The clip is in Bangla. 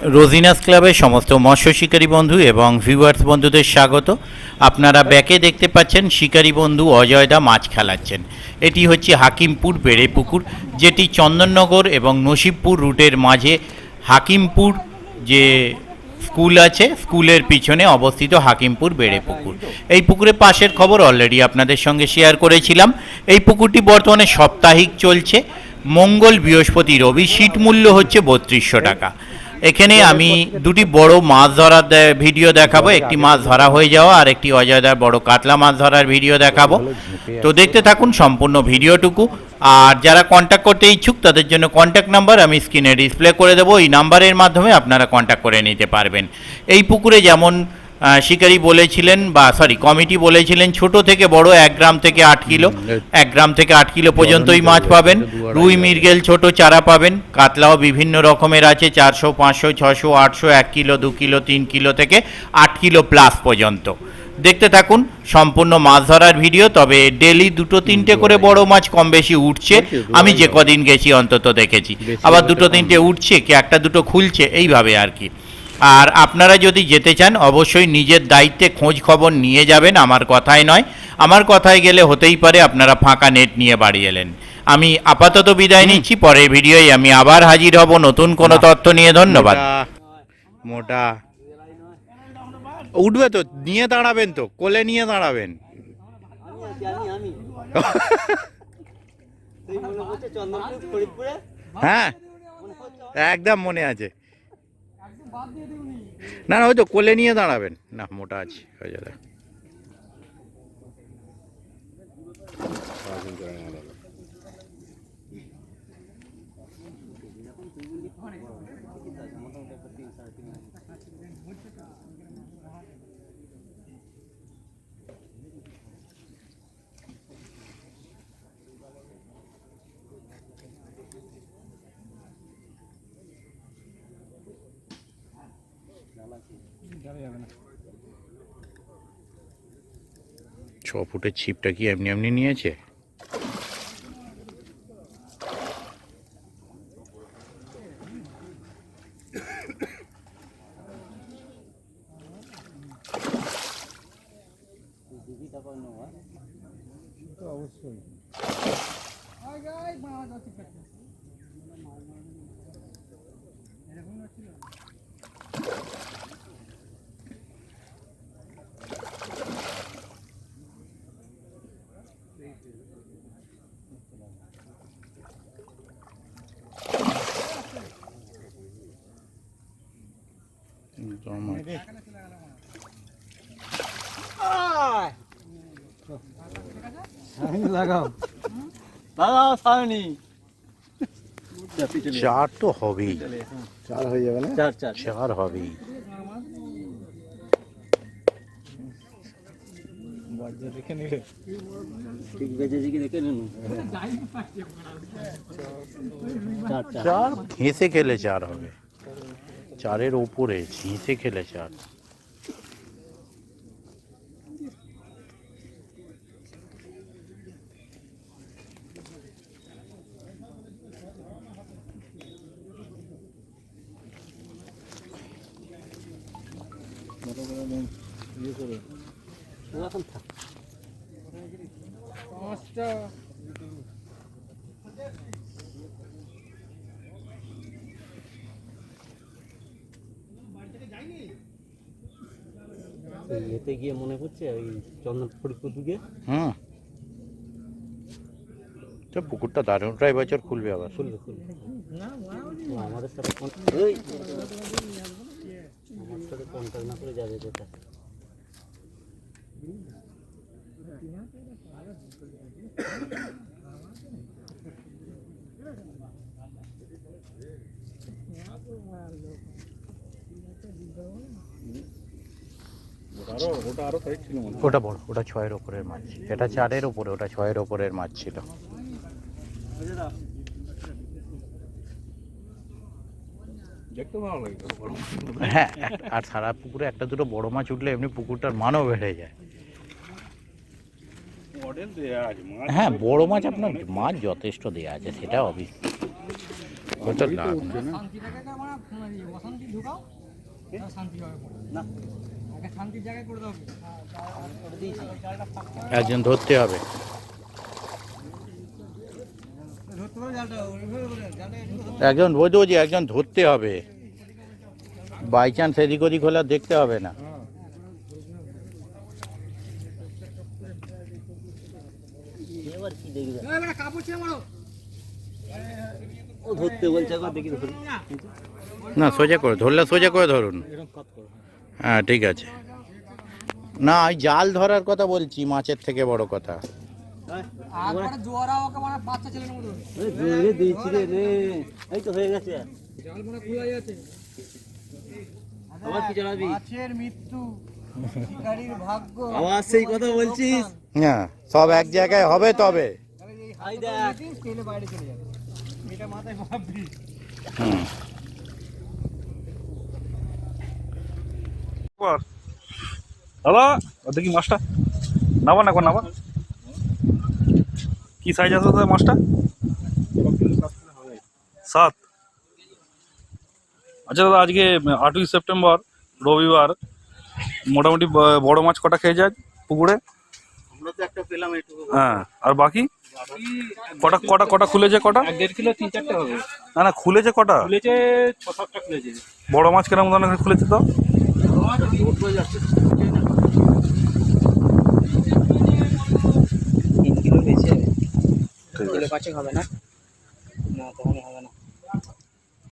রোজিনাস ক্লাবের সমস্ত মৎস্য শিকারী বন্ধু এবং ভিউয়ার্স বন্ধুদের স্বাগত। আপনারা ব্যাকে দেখতে পাচ্ছেন শিকারী বন্ধু অজয়দা মাছ খেলাচ্ছেন। এটি হচ্ছে হাকিমপুর বেড়েপুকুর, যেটি চন্দননগর এবং নসিবপুর রুটের মাঝে হাকিমপুর যে স্কুল আছে, স্কুলের পিছনে অবস্থিত হাকিমপুর বেড়েপুকুর। এই পুকুরের পাশের খবর অলরেডি আপনাদের সঙ্গে শেয়ার করেছিলাম। এই পুকুরটি বর্তমানে সাপ্তাহিক চলছে, মঙ্গল বৃহস্পতি রবি। সিট মূল্য হচ্ছে 3200 টাকা। এখানে আমি দুটি বড় মাছ ধরার ভিডিও দেখাবো, একটি মাছ ধরা হয়ে যাওয়া আর একটি অজয়দার বড় কাতলা মাছ ধরার ভিডিও দেখাবো। তো দেখতে থাকুন সম্পূর্ণ ভিডিওটুকু। আর যারা কন্ট্যাক্ট করতে ইচ্ছুক তাদের জন্য কন্ট্যাক্ট নাম্বার আমি স্ক্রিনে ডিসপ্লে করে দেবো। এই নাম্বারের মাধ্যমে আপনারা কন্ট্যাক্ট করে নিতে পারবেন। এই পুকুরে যেমন শিকারী বলেছিলেন, বা সরি কমিটি বলেছিলেন, ছোট থেকে বড় 1 গ্রাম থেকে 8 কিলো, 1 গ্রাম থেকে 8 কিলো পর্যন্তই মাছ পাবেন। রুই মৃগেল ছোট চারা পাবেন। কাতলাও বিভিন্ন রকমের আছে, 400, 500, 600, 800, 1 কিলো, 2 কিলো, 3 কিলো থেকে 8 কিলো প্লাস পর্যন্ত। দেখতে থাকুন সম্পূর্ণ মাছ ধরার ভিডিও। তবে ডেলি 2-3টে করে বড় মাছ কম বেশি উঠছে, আমি যে কদিন গেছি অন্তত দেখেছি। আবার 2-3টে উঠছে, কি 1-2টো খুলছে, এইভাবে আর কি। আর আপনারা যদি যেতে চান অবশ্যই নিজের দায়িত্বে খোঁজ খবর নিয়ে যাবেন, আমার কথাই নয়। আমার কথায় গেলে হতেই পারে আপনারা ফাঁকা নেট নিয়ে বাড়ি এলেন। আমি আপাতত বিদায় নিচ্ছি, পরের ভিডিওয় আমি আবার হাজির হব নতুন কোনো তথ্য নিয়ে। ধন্যবাদ। মোটা উঠবে তো, নিয়ে দাঁড়াবেন তো, কোলে নিয়ে দাঁড়াবেন। হ্যাঁ একদম মনে আছে। না না, ওই তো কোলে নিয়ে দাঁড়াবেন না, মোটা আছে হয়ে যাবে। ছ ফুটের ছিপটা কি এমনি এমনি নিয়েছে? অবশ্যই চার তো হবেই, চার হয়ে যাবে না, চার হবেই। চার ঘেঁষে খেলে চার হবে, চারের ওপরে ঘেঁষে খেলে চার। এতে গিয়ে মনে পড়ছে ওই চন্দনপুর দিকে। হুম, তো পুকুরটা দারুণটা এবছর খুলবে, আবার খুলবে আমাদের সাথে আমার সাথে কন্ট্যাক্ট না করে যাবে যেটা। ওটা বড়, ওটা 6-এর ওপরের মাছ, এটা 4-এর ওপরে, ওটা 6-এর ওপরের মাছ ছিল। হ্যাঁ, আর সারা পুকুরে 1-2টো বড় মাছ উঠলে এমনি পুকুরটার মানও বেড়ে যায়। হ্যাঁ বড় মাছ, আপনার মাছ যথেষ্ট দেওয়া আছে, সেটা কত লাভ। শান্তি জায়গায় অশান্তি ঢুকাও শান্তি হবে না আগে শান্তির জায়গায় করে দাও একজন ধরতে হবে। ধরতে পারো জালটা একজন বোঝো যে একজন ধরতে হবে, বাই চান্স এদিক ওদিক হলে আর দেখতে হবে না। এবার কি দেখবে কাপড় ছেড়ে মারো ও ধরতে বলছে একবার দেখি ধরি না সোজা করে ধরলে সোজা করে ধরুন। এরকম কাট করো হ্যাঁ ঠিক আছে। না এই জাল ধরার কথা বলছি, মাছের থেকে বড় কথা। হ্যাঁ একবারে জোয়ারা ওকে মানে বাচ্চা ছেলের মতো ধরে দিয়েছি রে নে এই তো হয়ে গেছে জাল মানে খুলে যাচ্ছে আবার কি চালাবি মাছের মৃত্যু শিকারীর ভাগ্য আবার সেই কথা বলছিস হ্যাঁ সব এক জায়গায় হবে তবে। আই দেখ স্কেলে বাইরে চলে যাবে এটা মাথায় ভাববি হুম দাদা দেখি মাছটা নাবা না নাবা কি সাইজ আছে দাদা মাছটা 7। আচ্ছা দাদা আজকে 8ই সেপ্টেম্বর রবিবার মোটামুটি বড় মাছ কটা খেয়ে যায় পুকুরে? আমরা তো একটা পেলাম একটু হ্যাঁ আর বাকি কটা কটা কটা খুলেছে কটা? 1.5 কিলো 3-4টা হবে না না খুলেছে কটা? খুলেছে 6-7টা খুলেছে বড় মাছ কেরম ধরনের খুলেছে তো? উঠে যাচ্ছে 3 কিলো বেশি হবে ঠিক আছে। কাছে হবে না না তখন হবে না